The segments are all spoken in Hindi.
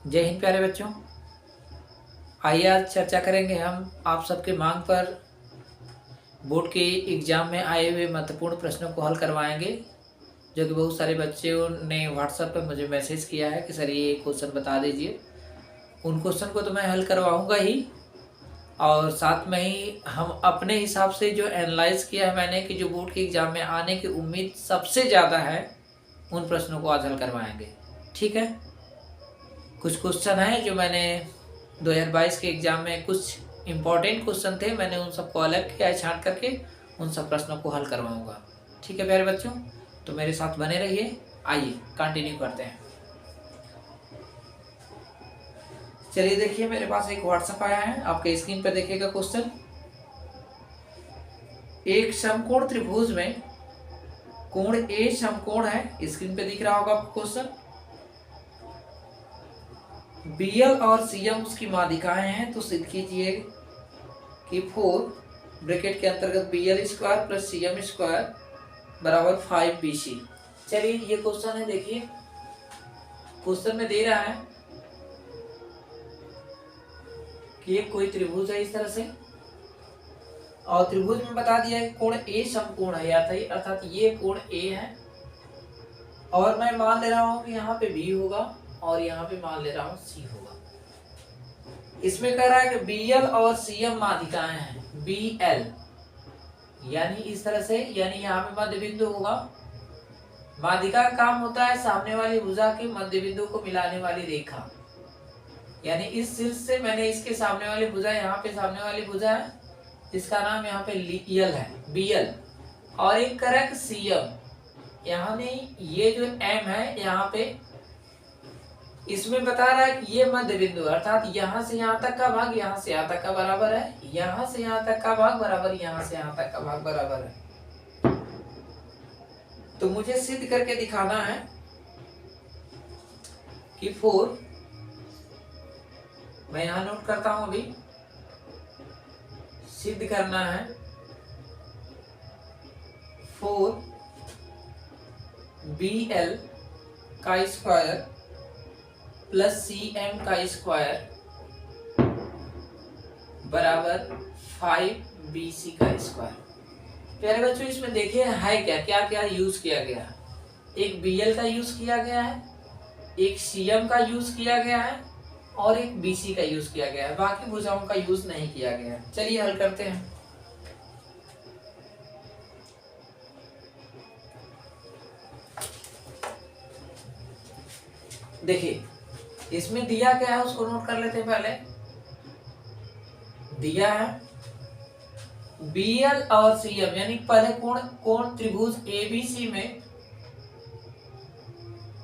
जय हिंद प्यारे बच्चों। आइए आज चर्चा करेंगे हम आप सबके मांग पर बोर्ड के एग्ज़ाम में आए हुए महत्वपूर्ण प्रश्नों को हल करवाएंगे, जो कि बहुत सारे बच्चों ने व्हाट्सएप पर मुझे मैसेज किया है कि सर ये क्वेश्चन बता दीजिए। उन क्वेश्चन को तो मैं हल करवाऊंगा ही, और साथ में ही हम अपने हिसाब से जो एनालाइज किया है मैंने कि जो बोर्ड के एग्ज़ाम में आने की उम्मीद सबसे ज़्यादा है, उन प्रश्नों को आज हल करवाएंगे। ठीक है, कुछ क्वेश्चन हैं जो मैंने 2022 के एग्ज़ाम में कुछ इम्पॉर्टेंट क्वेश्चन थे, मैंने उन सबको अलग किया है छांट करके, उन सब प्रश्नों को हल करवाऊंगा। ठीक है प्यारे बच्चों, तो मेरे साथ बने रहिए। आइए कंटिन्यू करते हैं। चलिए देखिए, मेरे पास एक व्हाट्सएप आया है, आपके स्क्रीन पर देखिएगा क्वेश्चन। एक समकोण त्रिभुज में कोण ए समकोण है, स्क्रीन पे दिख रहा होगा आपको क्वेश्चन। बीएल और सीएम उसकी माध्यिकाएं हैं, तो सिद्ध कीजिए कि 4 ब्रैकेट के अंतर्गत BL square plus CM square बराबर 5BC। चलिए ये क्वेश्चन है, देखिए क्वेश्चन में दे रहा है कि ये कोई त्रिभुज है इस तरह से, और त्रिभुज में बता दिया है कोण ए समकोण है, अर्थात ये कोण ए है, और मैं मान ले रहा हूं कि यहाँ पे बी होगा और यहाँ पे मान ले रहा हूं सी होगा। इसमें कह रहा है कि बीएल और सीएम माध्यिकाएं हैं, बीएल यानी इस तरह से, यानी यहाँ पे मध्य बिंदु होगा। माध्यिका का काम होता है सामने वाली भुजा के मध्य बिंदु को मिलाने वाली रेखा, यानी इस शीर्ष से मैंने इसके सामने वाली भुजा, यहाँ पे सामने वाली भुजा है जिसका नाम यहाँ पे यल है, बीएल, और एक करक सीएम, यहाँ नहीं, ये जो एम है यहाँ पे, इसमें बता रहा है कि ये मध्य बिंदु, अर्थात यहाँ से यहाँ तक का भाग यहाँ से यहाँ तक का बराबर है, यहाँ से यहाँ तक का भाग बराबर यहाँ से यहाँ तक का भाग बराबर है। तो मुझे सिद्ध करके दिखाना है कि 4, मैं यहां नोट करता हूं, अभी सिद्ध करना है 4BL का स्क्वायर प्लस CM का स्क्वायर बराबर 5BC का स्क्वायर। प्यारे बच्चों, इसमें देखिए है क्या क्या यूज किया गया है। एक BL का यूज किया गया है, एक CM का यूज किया गया है, और एक BC का यूज किया गया है। बाकी भुजाओं का यूज नहीं किया गया है। चलिए हल करते हैं। देखिए इसमें दिया क्या है उसको नोट कर लेते हैं। पहले दिया है BL और CM, यानी पहले कोण त्रिभुज ABC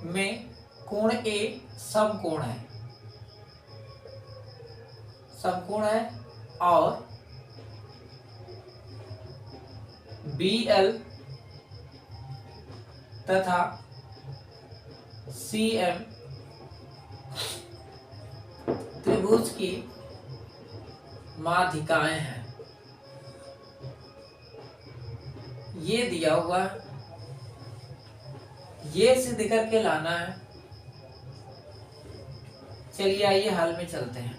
में कोण A समकोण है, और BL तथा CM त्रिभुज की माध्यिकाएं हैं। ये दिया हुआ है, ये सिद्ध करके लाना है। चलिए आइए हल में चलते हैं।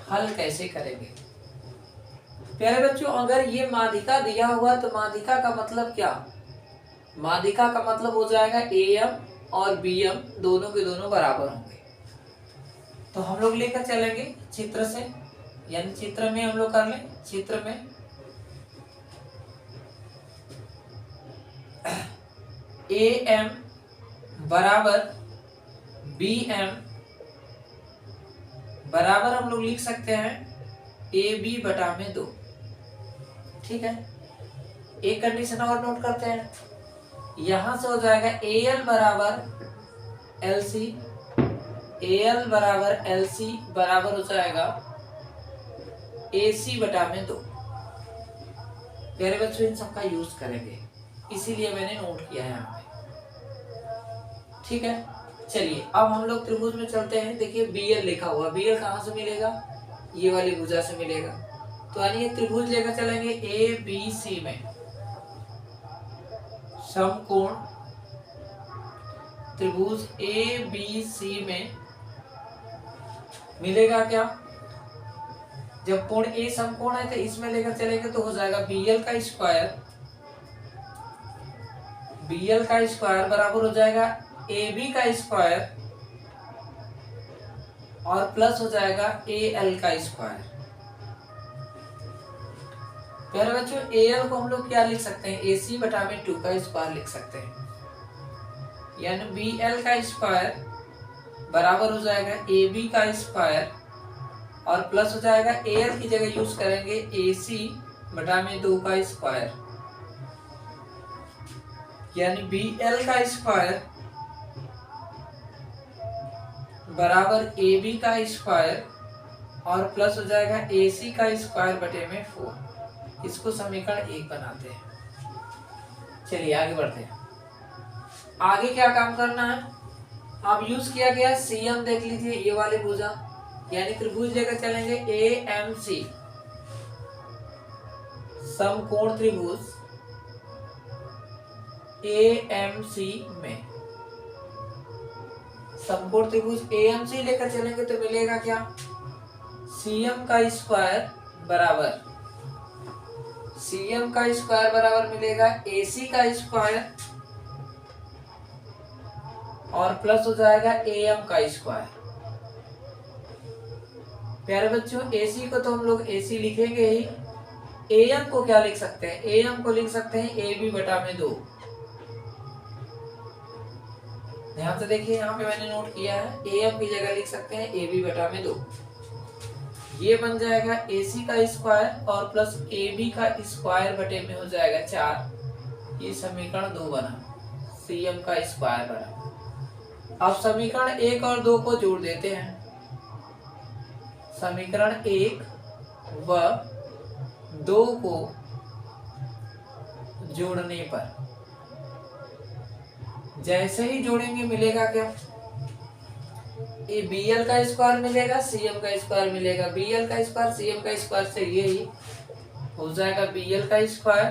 हल कैसे करेंगे प्यारे बच्चों? अगर ये माध्यिका दिया हुआ तो माध्यिका का मतलब क्या? माध्यिका का मतलब हो जाएगा AM और BM दोनों के दोनों बराबर होंगे। तो हम लोग लेकर चलेंगे चित्र से, यानी चित्र में हम लोग कर लें। चित्र में AM बराबर BM बराबर हम लोग लिख सकते हैं AB/2। ठीक है, एक कंडीशन और नोट करते हैं। यहां से हो जाएगा AL बराबर LC बराबर हो जाएगा AC/2। प्यारे बच्चों, इन सबका यूज करेंगे, इसीलिए मैंने नोट किया है यहाँ पे। ठीक है, चलिए अब हम लोग त्रिभुज में चलते हैं। देखिए BL लिखा हुआ, BL कहाँ से मिलेगा? ये वाली भुजा से मिलेगा। तो यानी ये त्रिभुज लेकर चलेंगे ABC में समकोण त्रिभुज ABC में मिलेगा क्या, जब कोण ए समकोण है तो इसमें लेकर चलेंगे तो हो जाएगा BL का स्क्वायर, BL का स्क्वायर बराबर हो जाएगा AB का स्क्वायर और प्लस हो जाएगा AL का स्क्वायर। प्यारे बच्चों AL को हम लोग क्या लिख सकते हैं, AC बटा में 2 का स्क्वायर लिख सकते हैं, यानी BL का स्क्वायर बराबर हो जाएगा AB का स्क्वायर और प्लस हो जाएगा AL की जगह यूज करेंगे AC बटा में 2 का स्क्वायर, यानी BL का स्क्वायर बराबर AB का स्क्वायर और प्लस हो जाएगा AC का स्क्वायर बटे में 4। इसको समीकरण 1 बनाते हैं। चलिए आगे बढ़ते हैं। आगे क्या काम करना है, अब यूज किया गया CM देख लीजिए, ये वाले भुजा यानी त्रिभुज लेकर चलेंगे AMC, समकोण त्रिभुज AMC में, समकोण त्रिभुज AMC लेकर चलेंगे तो मिलेगा क्या, CM का स्क्वायर बराबर, CM का स्क्वायर बराबर मिलेगा AC का स्क्वायर और प्लस हो जाएगा AM का स्क्वायर। प्यारे बच्चों AC को तो हम लोग AC लिखेंगे ही, AM को क्या लिख सकते हैं, AM को लिख सकते हैं AB बटा में 2। ध्यान से देखिए, यहाँ पे मैंने नोट किया है, AM की जगह लिख सकते हैं AB बटा में 2। ये बन जाएगा AC का स्क्वायर और प्लस AB का स्क्वायर बटे में हो जाएगा 4। ये समीकरण 2 बना, CM का स्क्वायर बना। अब समीकरण 1 और 2 को जोड़ देते हैं। समीकरण 1 व 2 को जोड़ने पर जैसे ही जोड़ेंगे मिलेगा क्या, ये BL का स्क्वायर मिलेगा, CM का स्क्वायर मिलेगा, BL का स्क्वायर CM का स्क्वायर से ये ही हो जाएगा BL का स्क्वायर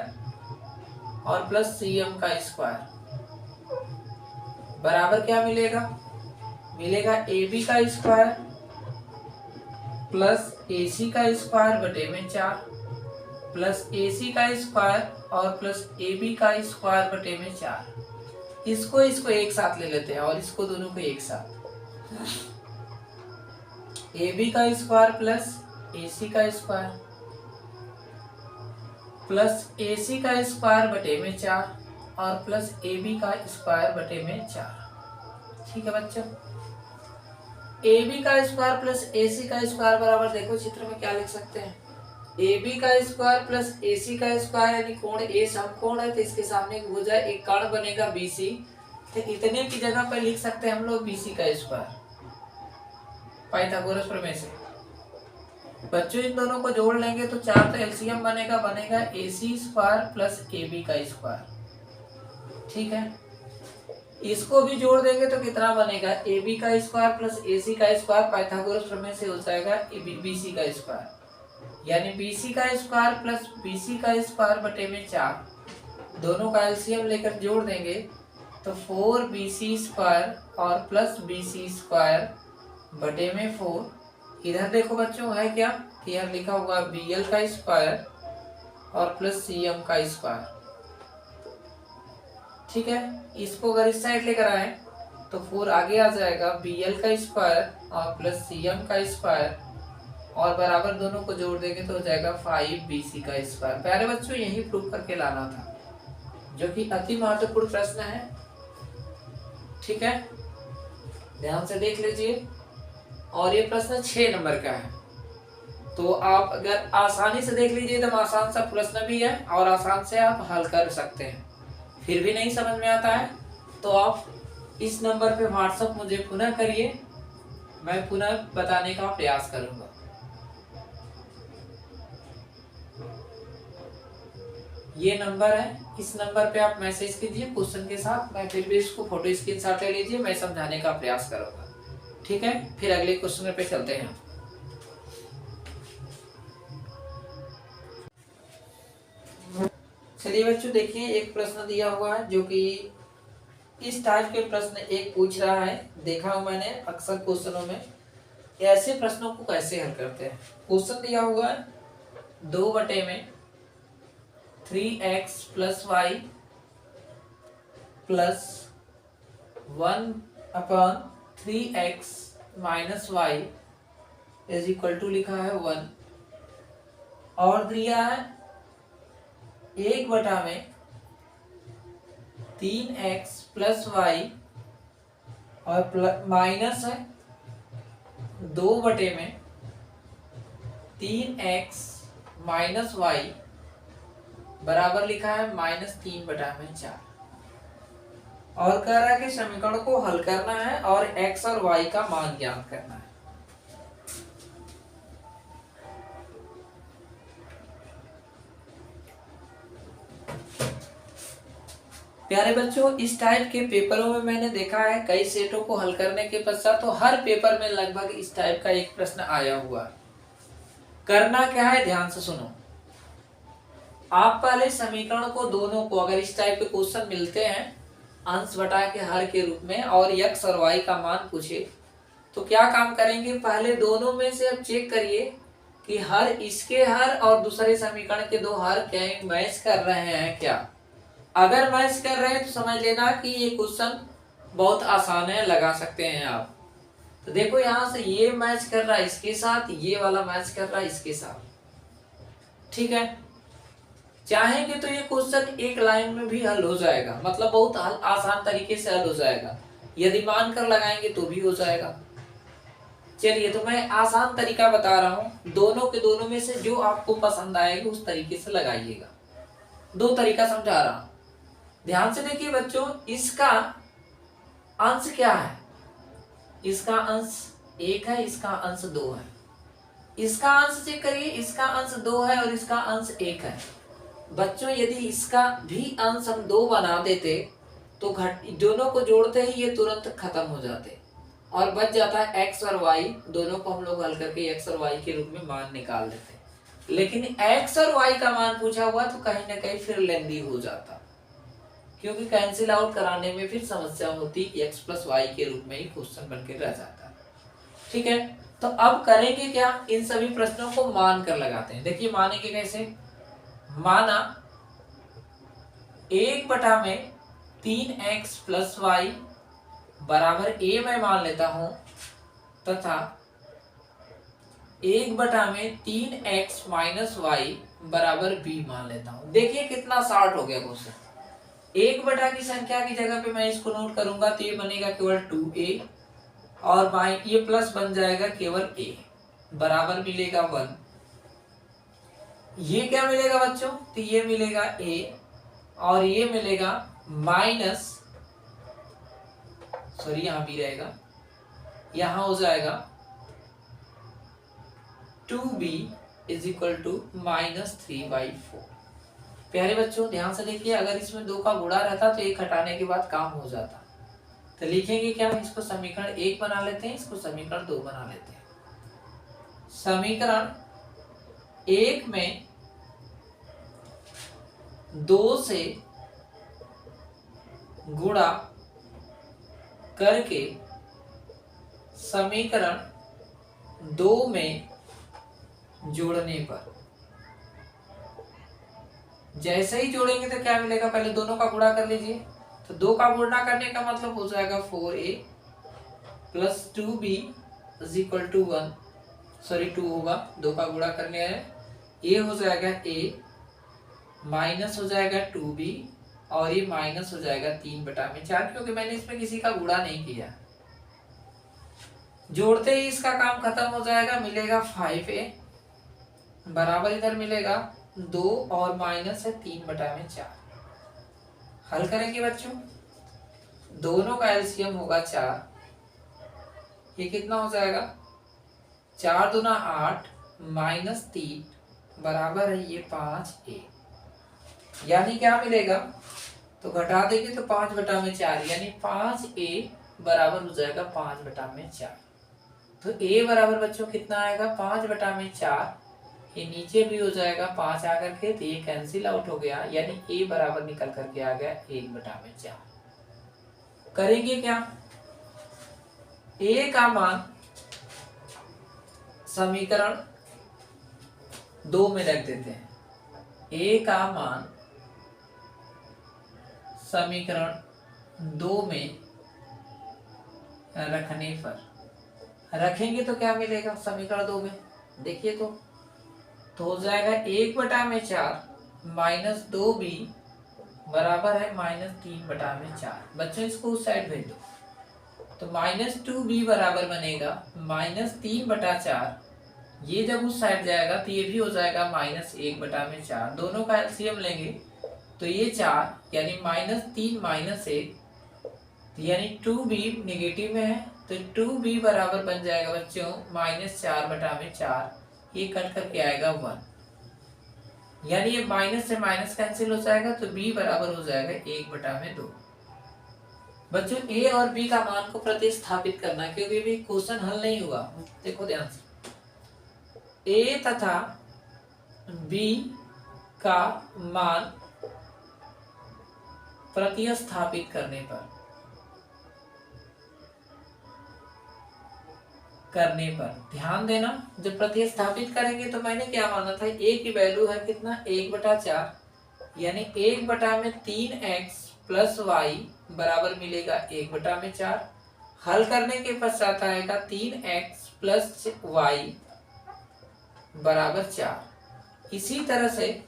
और प्लस CM का स्क्वायर बराबर क्या मिलेगा, मिलेगा AB का स्क्वायर प्लस AC का स्क्वायर बटे में 4 प्लस AC का स्क्वायर और प्लस AB का स्क्वायर बटे में 4। इसको एक साथ ले लेते हैं और इसको दोनों को एक साथ, AB का स्क्वायर प्लस AC का स्क्वायर प्लस AC का स्क्वायर बटे में 4 और प्लस AB का स्क्वायर बटे में 4। ठीक है बच्चों, AB का स्क्वायर प्लस AC का स्क्वायर बराबर, देखो चित्र में क्या लिख सकते हैं, AB का स्क्वायर प्लस AC का स्क्वायर यानी कोण A समकोण है तो इसके सामने एक भुजा, एक कर्ण बनेगा BC, तो इतने की जगह पर लिख सकते हैं हम लोग BC का स्क्वायर, पाइथागोरस प्रमेय से। बच्चों इन दोनों को जोड़ लेंगे तो 4 तो एलसीएम बनेगा AC स्क्वायर प्लस AB का स्क्वायर। ठीक है, इसको भी जोड़ देंगे तो कितना बनेगा, AB का स्क्वायर प्लस AC का स्क्वायर, पाइथागोरस प्रमेय से हो जाएगा BC का स्क्वायर, यानी BC का स्क्वायर प्लस BC का स्क्वायर बटे में 4। दोनों का एलसीएम लेकर जोड़ देंगे तो 4BC स्क्वायर और प्लस BC स्क्वायर बटे में 4। इधर देखो बच्चों है क्या, यहाँ लिखा हुआ BL का स्क्वायर और प्लस CM का स्क्वायर। ठीक है, इसको अगर इस साइड लेकर आए तो 4 आगे आ जाएगा, BL का स्क्वायर और प्लस CM का स्क्वायर और बराबर दोनों को जोड़ देंगे तो हो जाएगा 5BC का स्क्वायर। प्यारे बच्चों यही प्रूव करके लाना था, जो कि अति महत्वपूर्ण प्रश्न है। ठीक है, ध्यान से देख लीजिए, और ये प्रश्न 6 नंबर का है, तो आप अगर आसानी से देख लीजिए तो आसान सा प्रश्न भी है और आसान से आप हल कर सकते हैं। फिर भी नहीं समझ में आता है तो आप इस नंबर पे व्हाट्सएप मुझे पुनः करिए, मैं पुनः बताने का प्रयास करूंगा। ये नंबर है, इस नंबर पे आप मैसेज कीजिए क्वेश्चन के साथ, मैं फिर भी इसको फोटो स्क्रीनशॉट ले लीजिए, मैं समझाने का प्रयास करूंगा। ठीक है, फिर अगले क्वेश्चन पे चलते हैं। चलिए बच्चों देखिए, एक प्रश्न दिया हुआ है जो कि इस टाइप के प्रश्न एक पूछ रहा है, देखा हूं मैंने अक्सर क्वेश्चनों में ऐसे प्रश्नों को कैसे हल करते हैं। क्वेश्चन दिया हुआ है 2/3x+y plus 1/3x - y is equal to लिखा है 1 और दिया है 1/3x+y और माइनस है 2/3x - y बराबर लिखा है -3/4 और कह रहा है कि समीकरण को हल करना है और x और y का मान ज्ञात करना है। प्यारे बच्चों, इस टाइप के पेपरों में मैंने देखा है कई सेटों को हल करने के पश्चात तो हर पेपर में लगभग इस टाइप का एक प्रश्न आया हुआ है। करना क्या है, ध्यान से सुनो। आप पहले समीकरण को दोनों को, अगर इस टाइप के क्वेश्चन मिलते हैं अंश बटा के हर के रूप में और x और y का मान पूछे तो क्या काम करेंगे, पहले दोनों में से अब चेक करिए कि हर इसके हर और दूसरे समीकरण के दो हर क्या मैच कर रहे हैं क्या। अगर मैच कर रहे हैं तो समझ लेना कि ये क्वेश्चन बहुत आसान है, लगा सकते हैं आप। तो देखो यहां से ये मैच कर रहा है इसके साथ, ये वाला मैच कर रहा है इसके साथ, ठीक है। चाहेंगे तो ये क्वेश्चन एक लाइन में भी हल हो जाएगा, मतलब बहुत आसान तरीके से हल हो जाएगा। यदि मान कर लगाएंगे तो भी हो जाएगा। चलिए, तो मैं आसान तरीका बता रहा हूं, दोनों के दोनों में से जो आपको पसंद आएगा उस तरीके से लगाइएगा। दो तरीका समझा रहा हूं, ध्यान से देखिए बच्चों। इसका अंश क्या है, इसका अंश 1 है, इसका अंश 2 है। इसका अंश चेक करिए, इसका अंश 2 है और इसका अंश 1 है। बच्चों यदि इसका भी अंश हम 2 बना देते तो दोनों को जोड़ते ही ये तुरंत खत्म हो जाते और बच जाता है x और y। दोनों को हम लोग हल करके x और y के रूप में मान निकाल देते, लेकिन x और y का मान पूछा हुआ तो कहीं ना कहीं फिर लेंदी हो जाता, क्योंकि कैंसिल आउट कराने में फिर समस्या होती, x + y के रूप में ही क्वेश्चन बनकर रह जाता। ठीक है, तो अब करेंगे क्या, इन सभी प्रश्नों को मान कर लगाते हैं। देखिए मानेंगे कैसे, माना 1/3x + y बराबर a मैं मान लेता हूं तथा 1/3x - y बराबर b मान लेता हूं। देखिए कितना शॉर्ट हो गया क्वेश्चन। 1 की संख्या की जगह पे मैं इसको नोट करूंगा तो ये बनेगा केवल 2a और ये प्लस बन जाएगा केवल a, बराबर मिलेगा 1। ये क्या मिलेगा बच्चों, तो ये मिलेगा a और ये मिलेगा माइनस, सॉरी यहां भी रहेगा, यहां हो जाएगा 2b = -3/4। प्यारे बच्चों ध्यान से देखिए, अगर इसमें 2 का गुणा रहता तो 1 हटाने के बाद काम हो जाता। तो लिखेंगे क्या, इसको समीकरण 1 बना लेते हैं, इसको समीकरण 2 बना लेते हैं। समीकरण 1 में 2 से गुणा करके समीकरण 2 में जोड़ने पर, जैसे ही जोड़ेंगे तो क्या मिलेगा, पहले दोनों का गुणा कर लीजिए। तो 2 का गुणा करने का मतलब हो जाएगा 4a + 2b = 1, सॉरी 2 होगा, 2 का गुणा करने है, ये हो जाएगा a माइनस हो जाएगा 2b और ये माइनस हो जाएगा 3/4, क्योंकि मैंने इसमें किसी का गुणा नहीं किया। जोड़ते ही इसका काम खत्म हो जाएगा, मिलेगा 5a बराबर इधर मिलेगा 2 और माइनस है 3/4। हल करेंगे बच्चों, दोनों का एलसीएम होगा 4, ये कितना हो जाएगा 4 दूना 8 माइनस 3 बराबर है ये 5a, यानी क्या मिलेगा, तो घटा देंगे तो 5/4 यानी 5a बराबर हो जाएगा 5/4। तो a बराबर बच्चों कितना आएगा 5/4, ये नीचे भी हो जाएगा 5 आकर के, तो ये कैंसिल आउट हो गया, यानी a बराबर निकल करके आ गया 1/4। करेंगे क्या, a का मान समीकरण 2 में रख देते हैं। ए का मान समीकरण 2 में रखने पर, रखेंगे तो क्या मिलेगा समीकरण 2 में, देखिए तो हो जाएगा 1/4 माइनस 2b बराबर है -3/4। बच्चों इसको उस साइड भेज दो, तो -2b बराबर बनेगा -3/4। ये जब उस साइड जाएगा तो ये भी हो जाएगा -1/4। दोनों का एलसीएम लेंगे तो ये 4 यानी -3 -1 यानी 2b नेगेटिव में है, तो 2b बराबर बन जाएगा बच्चों -4/4। ये कट करके आएगा 1, यानी ये माइनस से माइनस कैंसिल हो जाएगा, तो b बराबर हो जाएगा 1/2। बच्चों a और b का मान को प्रतिस्थापित करना, क्योंकि भी क्वेश्चन हल नहीं हुआ। देखो ध्यान से, a तथा b का मान प्रतिस्थापित करने पर ध्यान देना, जब प्रतिस्थापित करेंगे तो मैंने क्या माना था, a की वैल्यू है कितना 1/4, यानी 1/3x प्लस y बराबर मिलेगा 1/4। हल करने के पश्चात आएगा 3x प्लस y बराबर 4। इसी तरह से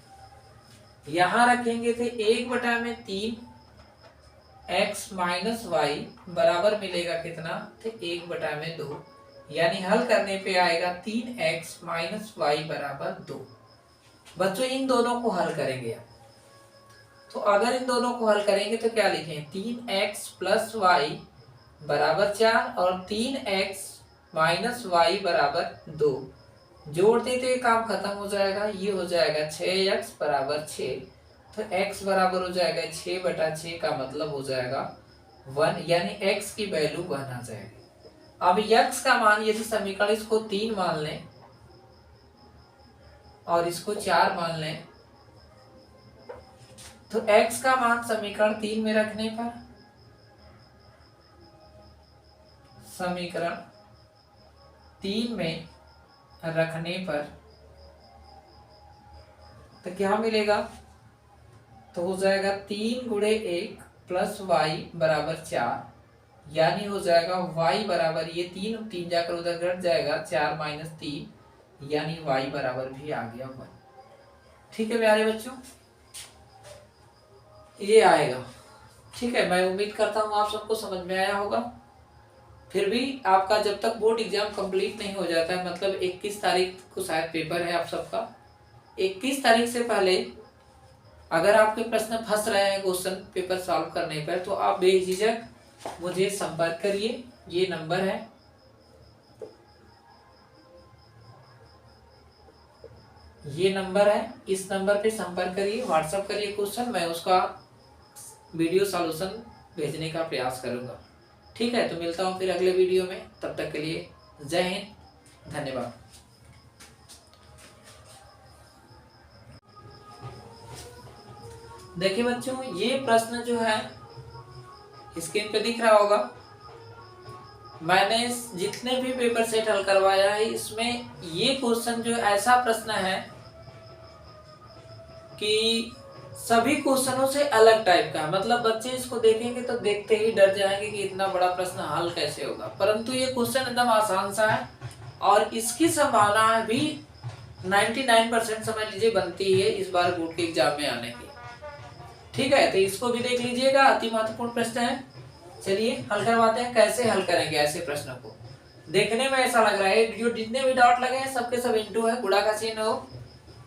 यहां रखेंगे थे 1/3x माइनस y बराबर मिलेगा कितना, तो 1/2, यानी हल करने पे आएगा 3x माइनस y बराबर 2। बच्चों इन दोनों को हल करेंगे, तो अगर इन दोनों को हल करेंगे तो क्या लिखें, 3x प्लस y बराबर 4 और 3x माइनस y बराबर 2। जोड़ते तो ये काम खत्म हो जाएगा, ये हो जाएगा 6x बराबर 6, तो x बराबर हो जाएगा 6/6 का मतलब हो जाएगा 1, यानी x की वैल्यू 1 आ जाएगी। अब x का मान यदि समीकरण इसको 3 मान लें और इसको 4 मान लें, तो x का मान समीकरण 3 में रखने पर, समीकरण 3 में रखने पर तो क्या मिलेगा, तो हो जाएगा 3 × 1 प्लस y बराबर 4, यानी हो जाएगा y बराबर, ये 3 जाकर उधर घट जाएगा, 4 - 3 यानी y बराबर भी आ गया 1। ठीक है प्यारे बच्चों, ये आएगा। ठीक है, मैं उम्मीद करता हूँ आप सबको समझ में आया होगा। फिर भी आपका जब तक बोर्ड एग्जाम कंप्लीट नहीं हो जाता है, मतलब 21 तारीख को शायद पेपर है आप सबका, 21 तारीख से पहले अगर आपके प्रश्न फंस रहे हैं क्वेश्चन पेपर सॉल्व करने पर, तो आप बेझिझक मुझे संपर्क करिए। ये नंबर है, इस नंबर पे संपर्क करिए, व्हाट्सएप करिए क्वेश्चन, मैं उसका वीडियो सॉल्यूशन भेजने का प्रयास करूंगा। ठीक है, तो मिलता हूं फिर अगले वीडियो में, तब तक के लिए जय हिंद, धन्यवाद। देखिए बच्चों, ये प्रश्न जो है स्क्रीन पे दिख रहा होगा, मैंने जितने भी पेपर सेट हल करवाया है, इसमें ये क्वेश्चन जो ऐसा प्रश्न है कि सभी क्वेश्चनों से अलग टाइप का, मतलब बच्चे इसको देखेंगे तो देखते ही डर जाएंगे कि इतना बड़ा प्रश्न हल कैसे होगा, परंतु ये क्वेश्चन एकदम आसान सा है और इसकी संभावना भी 99% समझ लीजिए बनती है इस बार बोर्ड के एग्जाम में आने की। ठीक है, तो इसको भी देख लीजिएगा, अति महत्वपूर्ण प्रश्न है। चलिए हल करवाते हैं, कैसे हल करेंगे ऐसे प्रश्नों को। देखने में ऐसा लग रहा है जो जितने भी डॉट लगे हैं सबके सब इंटू है, गुणा का चिन्ह हो,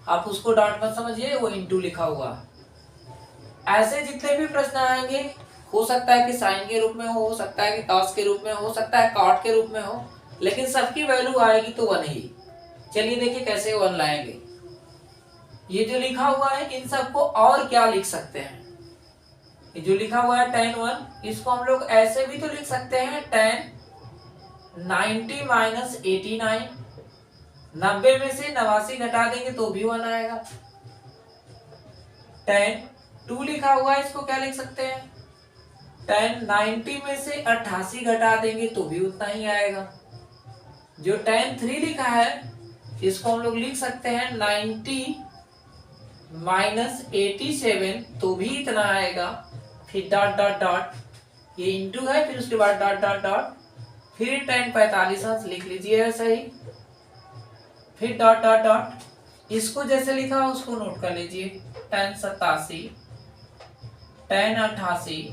आप उसको डॉट मत समझिए, वो इंटू लिखा हुआ है। ऐसे जितने भी प्रश्न आएंगे, हो सकता है कि साइन के रूप में हो सकता है कि टॉस के रूप में हो सकता है कॉट के रूप में हो, लेकिन सबकी वैल्यू आएगी तो 1 ही। चलिए देखिए कैसे 1 लाएंगे। ये जो लिखा हुआ है इन सबको और क्या लिख सकते हैं, ये जो लिखा हुआ है tan 1, इसको हम लोग ऐसे भी तो लिख सकते हैं tan 90 - 89, 90 में से 89 घटा देंगे तो भी 1 आएगा। tan 2 लिखा हुआ है, इसको क्या लिख सकते हैं, tan 90 में से 88 घटा देंगे तो भी उतना ही आएगा। जो tan 3 लिखा है इसको हम लोग लिख सकते हैं 90 माइनस 87, तो भी इतना आएगा। फिर डॉट डॉट डॉट, ये इंटू है, फिर उसके बाद डॉट डॉट डॉट, फिर tan 45 अंश लिख लीजिए ऐसा ही, फिर डॉट डॉट डॉट, इसको जैसे लिखा उसको नोट कर लीजिए। tan 87, tan 88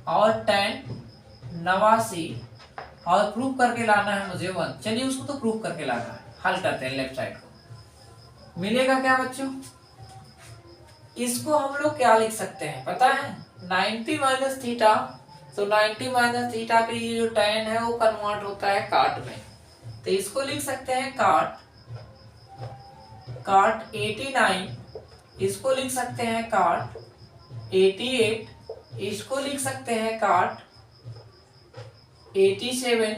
और tan 89, और प्रूफ करके लाना है मुझे 1। चलिए उसको तो प्रूफ करके लाना है, हल करते हैं लेफ्ट साइड को। मिलेगा क्या बच्चों? इसको हम लोग क्या लिख सकते हैं पता है? 90 माइनस थीटा, तो 90 माइनस थीटा के ये जो tan है वो कन्वर्ट होता है काट में, तो इसको लिख सकते हैं काट 89, इसको लिख सकते हैं काट 88, इसको लिख सकते हैं काट 87,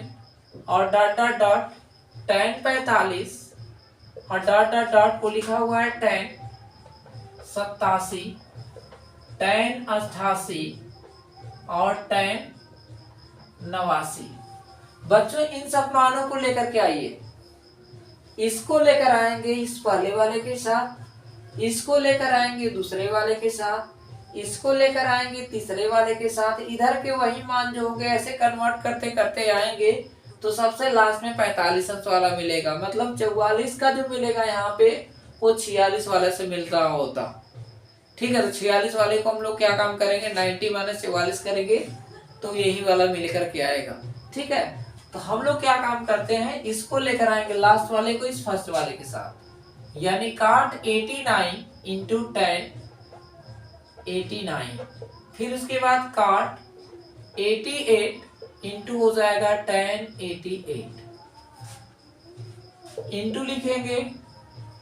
और डॉट डॉट डॉट tan 45, और डॉट डॉट डॉट को लिखा हुआ है tan 87, tan 88 और tan 89। बच्चों इन सब मानों को लेकर के आइए, इसको लेकर आएंगे इस पहले वाले के साथ, इसको लेकर आएंगे दूसरे वाले के साथ, इसको लेकर आएंगे तीसरे वाले के साथ, इधर के वही मान जो होंगे ऐसे कन्वर्ट करते करते आएंगे, तो सबसे लास्ट में 45 अंश वाला मिलेगा। मतलब 44 का जो मिलेगा यहाँ पे वो 46 वाले से मिलता होता। ठीक है, तो 46 वाले को हम लोग क्या काम करेंगे, 90 माइनस 44 करेंगे तो यही वाला मिल करके आएगा। ठीक है, तो हम लोग क्या काम करते हैं, इसको लेकर आएंगे लास्ट वाले को इस फर्स्ट वाले के साथ, यानी काट 89 इंटू tan 89, फिर उसके बाद काट 88 इंटू हो जाएगा tan 88, इंटू लिखेंगे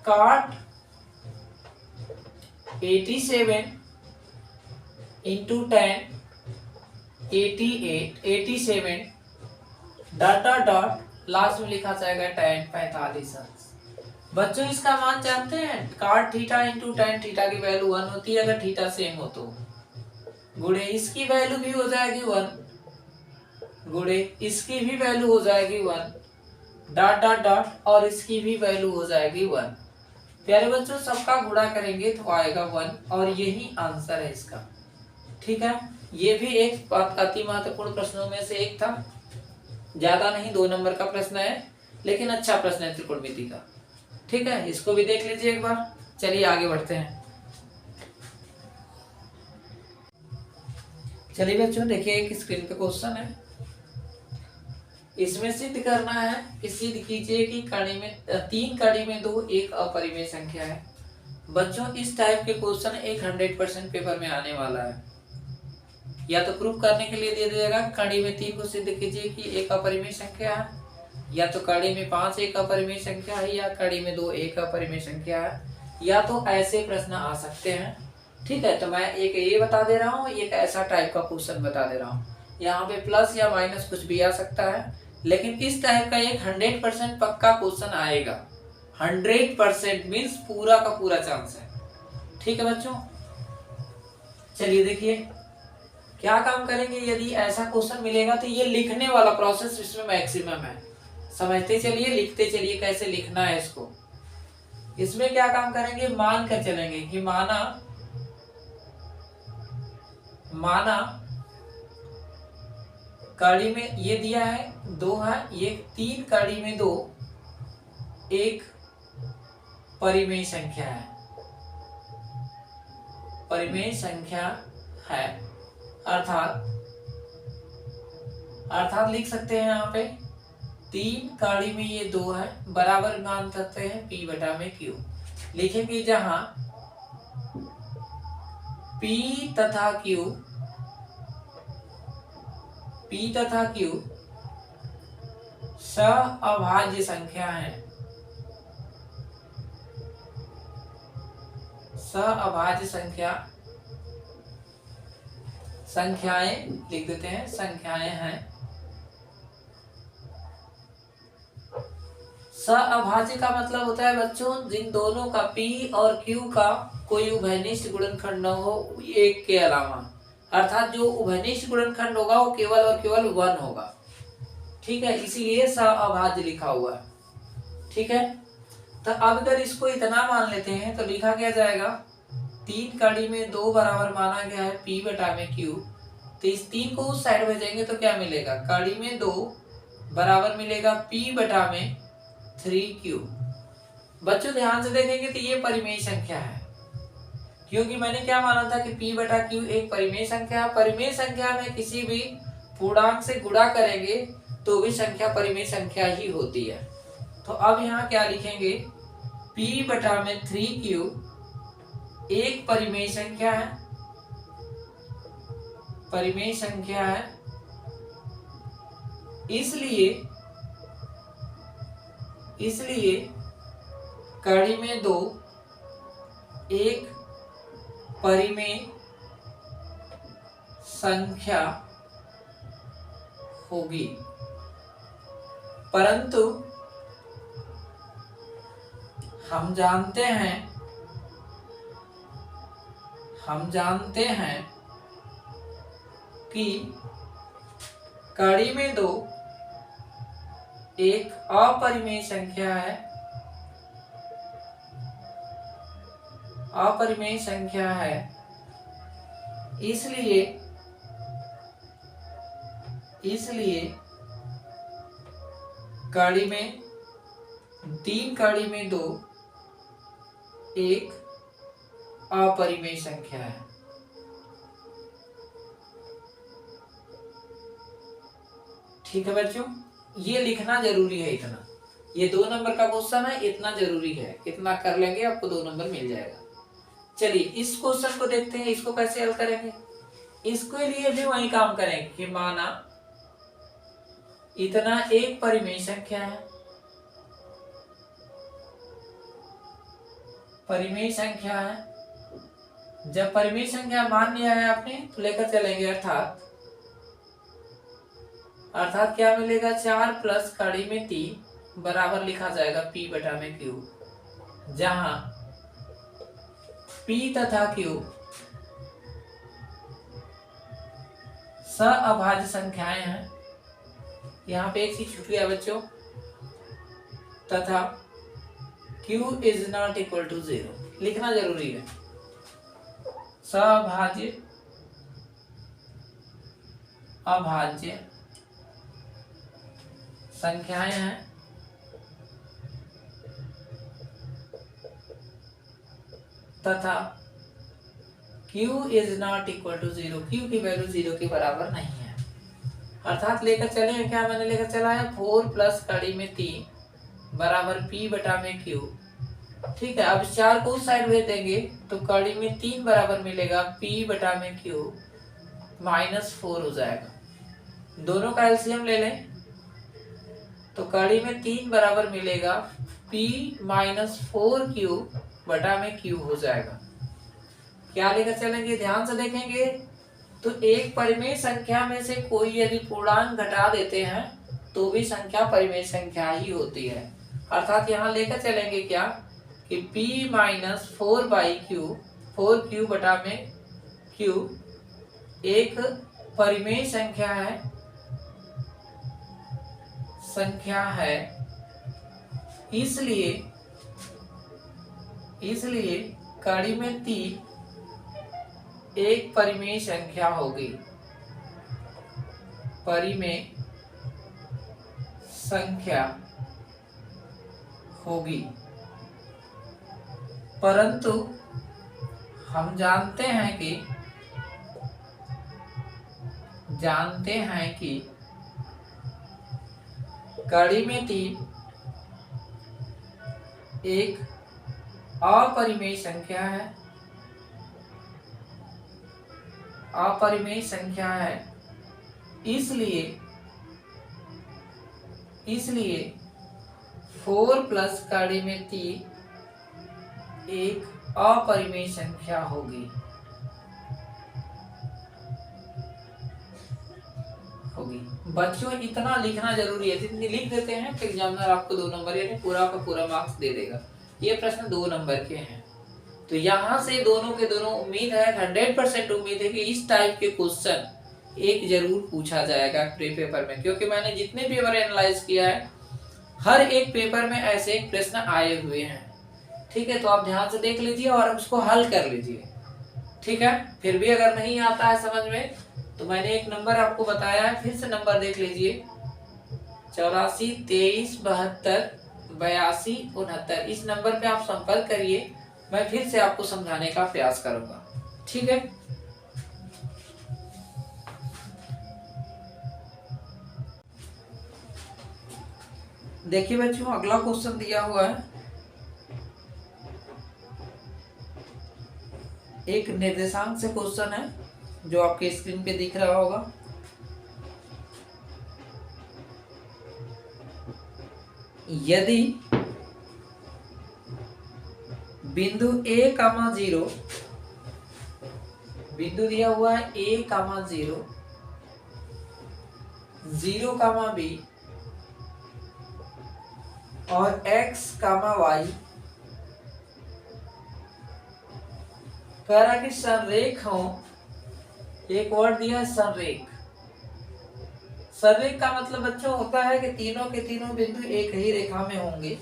काट 87 into tan 87, dot dot dot, last में लिखा जाएगा tan 45 अंश। बच्चों इसका मान जानते हैं, काट थीटा इंटू tan थीटा की वैल्यू 1 होती है अगर थीटा सेम हो तो, गुणे इसकी वैल्यू भी हो जाएगी 1, गुणे इसकी भी वैल्यू हो जाएगी 1, डॉट डॉट डॉट, और इसकी भी वैल्यू हो जाएगी 1। प्यारे बच्चों सबका गुणा करेंगे तो आएगा 1, और यही आंसर है इसका। ठीक है, ये भी एक अति महत्वपूर्ण प्रश्नों में से एक था, ज्यादा नहीं 2 नंबर का प्रश्न है, लेकिन अच्छा प्रश्न है त्रिकोणमिति का। ठीक है, इसको भी देख लीजिए एक बार। चलिए आगे बढ़ते हैं। चलिए बच्चों देखिए एक स्क्रीन पे क्वेश्चन है, इसमें सिद्ध करना है कि सिद्ध कीजिए कि कड़ी में 3 कड़ी में 2 एक अपरिमेय संख्या है। बच्चों इस टाइप के क्वेश्चन एक 100% पेपर में आने वाला है। या तो प्रूफ करने के लिए दे देगा कड़ी में 3 को सिद्ध कीजिए कि एक अपरिमेय संख्या है, या तो कड़ी में 5 एक अपरिमेय संख्या है, या कड़ी में 2 एक अपरिमेय संख्या है, या तो ऐसे प्रश्न आ सकते हैं। ठीक है, तो मैं एक ये बता दे रहा हूँ, एक ऐसा टाइप का क्वेश्चन बता दे रहा हूँ। यहाँ पे प्लस या माइनस कुछ भी आ सकता है, लेकिन इस टाइप का एक 100% पक्का क्वेश्चन आएगा। 100% मीन्स पूरा का पूरा चांस है। ठीक है बच्चों, चलिए देखिए क्या काम करेंगे। यदि ऐसा क्वेश्चन मिलेगा तो ये लिखने वाला प्रोसेस इसमें मैक्सिमम है, समझते चलिए, लिखते चलिए कैसे लिखना है इसको। इसमें क्या काम करेंगे, मान कर चलेंगे कि माना कड़ी में ये दिया है 2 है, ये 3 कड़ी में 2 एक परिमेय संख्या है, परिमेय संख्या है, अर्थात लिख सकते हैं यहाँ पे 3 कड़ी में ये 2 है, बराबर मान सकते हैं P बटा में Q। लिखेंगे जहां P तथा Q सअभाज्य संख्या है, सअभाज्य संख्याएं लिख देते हैं, संख्याएं हैं। सअभाज्य का मतलब होता है बच्चों जिन दोनों का P और Q का कोई उभयनिष्ठ गुणनखंड न हो एक के अलावा, अर्थात जो उभयनिष्ठ गुणनखंड होगा वो केवल और केवल 1 होगा। ठीक है, इसीलिए सअभाज्य लिखा हुआ है। ठीक है, तो अब अगर इसको इतना मान लेते हैं तो लिखा क्या जाएगा, 3 कड़ी में 2 बराबर माना गया है P बटा में Q। तो इस 3 को उस साइड भेजेंगे तो क्या मिलेगा, कड़ी में 2 बराबर मिलेगा P बटा में 3Q। बच्चों ध्यान से देखेंगे तो ये परिमेय संख्या है, क्योंकि मैंने क्या माना था कि P बटा Q एक परिमेय संख्या है। परिमेय संख्या में किसी भी पूर्णांक से गुणा करेंगे तो भी संख्या परिमेय संख्या ही होती है। तो अब यहाँ क्या लिखेंगे, P बटा में 3Q एक परिमेय संख्या है, परिमेय संख्या है, इसलिए कड़ी में 2 एक परिमेय संख्या होगी। परंतु हम जानते हैं कि कड़ी में 2 एक अपरिमेय संख्या है, अपरिमेय संख्या है, इसलिए कड़ी में 3 कड़ी में 2 एक अपरिमेय संख्या है। ठीक है बच्चों, ये लिखना जरूरी है, इतना, ये 2 नंबर का क्वेश्चन है, इतना जरूरी है, इतना कर लेंगे आपको 2 नंबर मिल जाएगा। चलिए इस क्वेश्चन को देखते हैं, इसको कैसे हल करेंगे। इसके लिए भी वही काम करेंगे कि माना इतना एक परिमेय संख्या है, परिमेय संख्या है। जब परिमेय संख्या मान लिया है आपने तो लेकर चलेंगे, अर्थात क्या मिलेगा, 4 प्लस कड़ी में 3 बराबर लिखा जाएगा P बटा में Q, जहां P तथा Q सअभाज्य संख्याएं हैं। यहाँ पे एक चीज छूट गया बच्चों, तथा Q is not equal to 0 लिखना जरूरी है। सअभाज्य अभाज्य संख्याएं हैं तथा Q is not equal to 0, Q की वैल्यू 0 के बराबर नहीं है। अर्थात लेकर चले, क्या मैंने लेकर चला है, 4 प्लस कड़ी में 3 बराबर P बटा में Q। ठीक है, अब 4 को उस साइड भेज देंगे तो कड़ी में 3 बराबर मिलेगा P बटा में Q -4 हो जाएगा। दोनों का एलसीएम ले लें तो कड़ी में 3 बराबर मिलेगा P -4Q बटा में Q हो जाएगा। क्या लेकर चलेंगे, ध्यान से देखेंगे तो एक परिमेय संख्या में से कोई यदि पूर्णांक घटा देते हैं तो भी संख्या परिमेय संख्या ही होती है। अर्थात यहाँ लेकर चलेंगे क्या कि P -4/Q 4Q बटा में Q एक परिमेय संख्या है, इसलिए कड़ी में 3 एक परिमेय संख्या होगी, परिमेय संख्या होगी। परंतु हम जानते हैं कि कड़ी में 3 एक अपरिमेय संख्या है, इसलिए 4 प्लस कड़ी में 3 एक अपरिमेय संख्या होगी। बच्चों इतना लिखना जरूरी है, जितनी लिख देते हैं तो एग्जामिनर आपको 2 नंबर यानी पूरा का पूरा मार्क्स दे देगा। ये प्रश्न 2 नंबर के हैं, तो यहाँ से दोनों के दोनों उम्मीद है, 100% उम्मीद है कि इस टाइप के क्वेश्चन एक जरूर पूछा जाएगा प्री पेपर में, क्योंकि मैंने जितने पेपर एनालाइज किया है हर एक पेपर में ऐसे प्रश्न आए हुए हैं। ठीक है, तो आप ध्यान से देख लीजिए और उसको हल कर लीजिए। ठीक है, फिर भी अगर नहीं आता है समझ में तो मैंने एक नंबर आपको बताया है, फिर से नंबर देख लीजिए 84 23 72 82 69। इस नंबर पे आप संपर्क करिए, मैं फिर से आपको समझाने का प्रयास करूंगा। ठीक है, देखिए बच्चों अगला क्वेश्चन दिया हुआ है, एक निर्देशांक से क्वेश्चन है जो आपके स्क्रीन पे दिख रहा होगा। यदि बिंदु a, 0 बिंदु दिया हुआ है a, 0 0, b और x, y कह रहा कि संरेख हो, एक वर्ड दिया है संरेख। संरेख का मतलब बच्चों होता है कि तीनों के तीनों बिंदु एक ही रेखा में होंगे।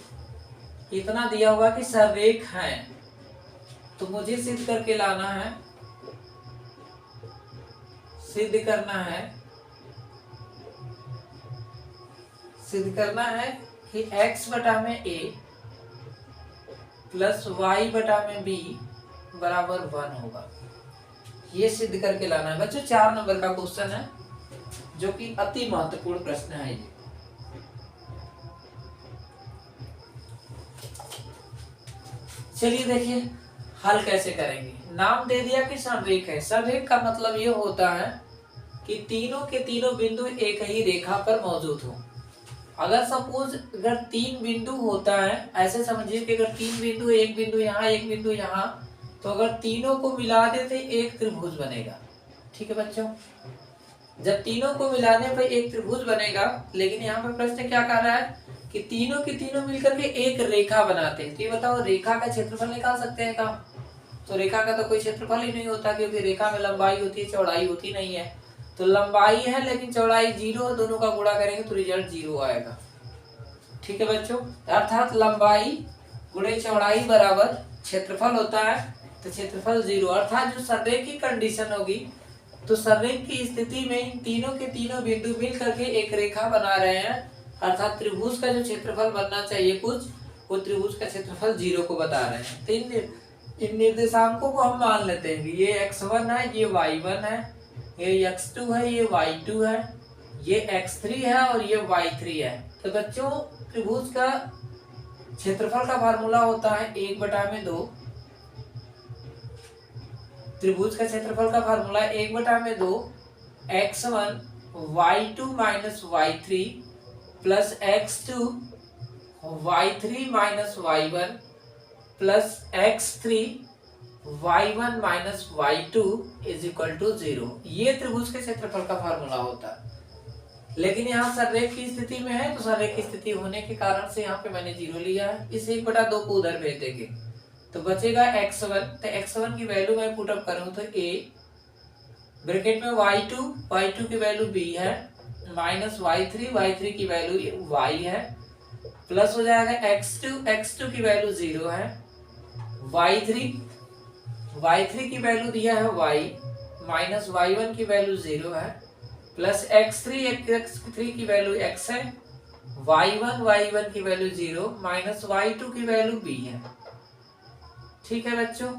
इतना दिया हुआ कि संरेख है, तो मुझे सिद्ध करके लाना है, सिद्ध करना है कि x बटा में a प्लस y बटा में b बराबर 1 होगा। ये सिद्ध करके लाना है बच्चों। 4 नंबर का क्वेश्चन है जो कि अति महत्वपूर्ण प्रश्न है ये। चलिए देखिए हल कैसे करेंगे। नाम दे दिया कि संरेख है। संरेख का मतलब ये होता है कि तीनों के तीनों बिंदु एक ही रेखा पर मौजूद हो। अगर सपोज अगर 3 बिंदु होता है, ऐसे समझिए कि अगर 3 बिंदु, एक बिंदु यहाँ एक बिंदु यहाँ, तो अगर तीनों को मिला देते एक त्रिभुज बनेगा। ठीक है बच्चों, जब तीनों को मिलाने पर एक त्रिभुज बनेगा, लेकिन यहाँ पर प्रश्न क्या कर रहा है कि तीनों के तीनों मिलकर के एक रेखा बनाते हैं। तो ये बताओ रेखा का क्षेत्रफल निकाल सकते हैं क्या? तो रेखा का तो कोई क्षेत्रफल ही नहीं होता, क्योंकि रेखा में लंबाई होती है, चौड़ाई होती नहीं है। तो लंबाई है लेकिन चौड़ाई 0 है, दोनों का गुणा करेंगे तो रिजल्ट 0 आएगा। ठीक है बच्चों, अर्थात लंबाई गुणे चौड़ाई बराबर क्षेत्रफल होता है, तो क्षेत्रफल 0। अर्थात जो संरेख की कंडीशन होगी, तो संरेख की स्थिति में इन तीनों के तीनों बिंदु मिल करके एक रेखा बना रहे हैं, अर्थात त्रिभुज का जो क्षेत्रफल बनना चाहिए कुछ, वो त्रिभुज का क्षेत्रफल 0 को बता रहे हैं। तो इन निर्देशांकों को हम मान लेते हैं कि ये x1 है, ये y1 है, ये x2 है, ये y2 है, ये x3 है और ये y3 है। तो बच्चों त्रिभुज का क्षेत्रफल का फार्मूला होता है 1/2। त्रिभुज का क्षेत्रफल का formula 1/2 x1 y2 minus y3 प्लस x2 y3 माइनस y1 प्लस x3 y1 minus y2 is equal to 0। ये त्रिभुज के क्षेत्रफल का फार्मूला होता है। लेकिन यहाँ संरेख की स्थिति में है, तो संरेख की स्थिति होने के कारण से यहाँ पे मैंने 0 लिया है। इस 1/2 को उधर भेज देंगे तो बचेगा x1। तो x1 की वैल्यू मैं पुट अप करूं तो a ब्रैकेट में y2 की वैल्यू b है, माइनस y3 की वैल्यू y है, प्लस हो जाएगा x2 की वैल्यू 0 है, y3 की वैल्यू दिया है y, माइनस y1 की वैल्यू 0 है, प्लस x3 की वैल्यू x है, y1 की वैल्यू 0, माइनस y2 की वैल्यू b है। ठीक है बच्चों,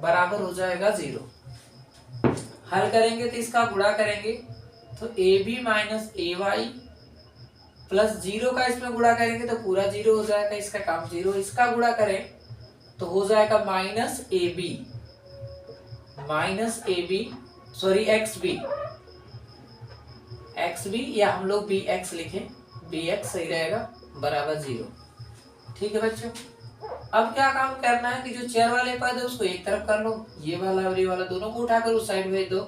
बराबर हो जाएगा 0। हल करेंगे तो इसका गुणा करेंगे तो ab माइनस ay प्लस 0 का इसमें गुणा करेंगे तो पूरा 0 हो जाएगा, इसका काम 0। इसका गुणा करें तो हो जाएगा माइनस ab सॉरी xb या हम लोग bx लिखें, bx सही रहेगा, बराबर 0। ठीक है बच्चों, अब क्या काम करना है कि जो चर वाले पद है उसको एक तरफ कर लो, ये वाला और ये वाला दोनों को उठाकर उस साइड भेज दो,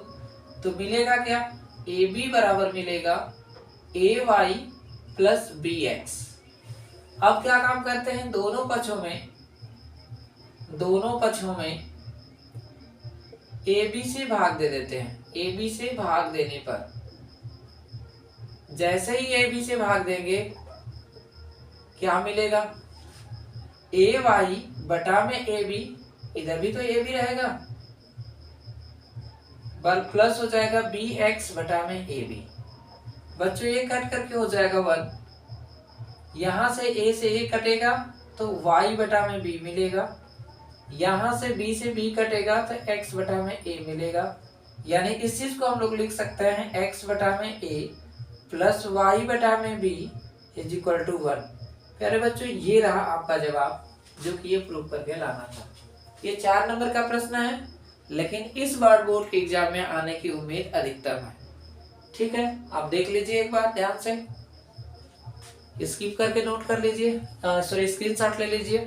तो मिलेगा क्या, ab बराबर मिलेगा ay प्लस bx। अब क्या काम करते हैं, दोनों पक्षों में ab से भाग दे देते हैं। ए बी से भाग देने पर, जैसे ही ए बी से भाग देंगे क्या मिलेगा, ए वाई बटा में ए बी, इधर भी तो ए बी रहेगा, बल प्लस हो जाएगा बी एक्स बटा में ए बी। बच्चों ये कट करके हो जाएगा 1, यहां से ए से ए कटेगा तो y बटा में b मिलेगा, यहां से b से b कटेगा तो x बटा में a मिलेगा। यानी इस चीज को हम लोग लिख सकते हैं x बटा में a प्लस y बटा में b इज इक्वल टू 1। प्यारे बच्चों ये रहा आपका जवाब, जो कि ये प्रूव करके लाना था। ये 4 नंबर का प्रश्न है, लेकिन इस बार बोर्ड के एग्जाम में आने की उम्मीद अधिकतम है। ठीक है, आप देख लीजिए एक बार ध्यान से, स्किप करके नोट कर लीजिए, सॉरी स्क्रीनशॉट ले लीजिए।